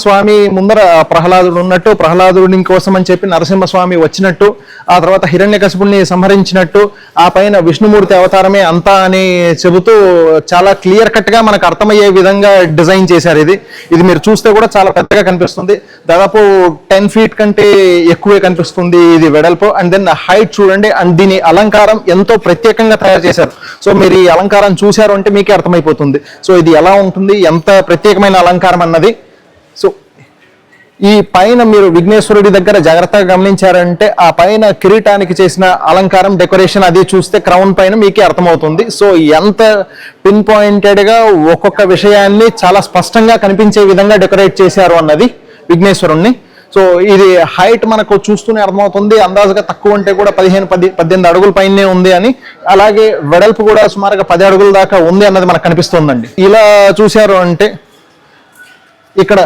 స్వామి ముందర ప్రహ్లాదుడు ఉన్నట్టు, ప్రహ్లాదుడి కోసం అని చెప్పి నరసింహస్వామి వచ్చినట్టు, ఆ తర్వాత హిరణ్యకశిపుణ్ణి సంహరించినట్టు, ఆ పైన విష్ణుమూర్తి అవతారమే అంతా అని చెబుతూ చాలా క్లియర్ కట్ గా మనకు అర్థమయ్యే విధంగా డిజైన్ చేశారు. ఇది మీరు చూస్తే కూడా చాలా పెద్దగా కనిపిస్తుంది. దాదాపు 10 feet కంటే ఎక్కువే కనిపిస్తుంది ఇది వెడల్పు. అండ్ దెన్ హైట్ చూడండి. అండ్ దీని అలంకారం ఎంతో ప్రత్యేకంగా తయారు చేశారు. సో మీరు ఈ అలంకారం చూశారు అంటే మీకే అర్థమైపోతుంది సో ఇది ఎలా ఉంటుంది, ఎంత ప్రత్యేకమైన అలంకారం అన్నది. సో ఈ పైన మీరు విఘ్నేశ్వరుడి దగ్గర జాగ్రత్తగా గమనించారంటే ఆ పైన కిరీటానికి చేసిన అలంకారం, డెకరేషన్ అది చూస్తే క్రౌన్ పైన మీకే అర్థమవుతుంది. సో ఎంత పిన్ పాయింటెడ్ గా ఒక్కొక్క విషయాన్ని చాలా స్పష్టంగా కనిపించే విధంగా డెకరేట్ చేశారు అన్నది విఘ్నేశ్వరుణ్ణి. సో ఇది హైట్ మనకు చూస్తూనే అర్థమవుతుంది. అందాజుగా తక్కువ అంటే కూడా 18 అడుగుల పైనే ఉంది అని, అలాగే వెడల్పు కూడా సుమారుగా 10 అడుగుల దాకా ఉంది అన్నది మనకు కనిపిస్తుందండి. ఇలా చూశారు అంటే ఇక్కడ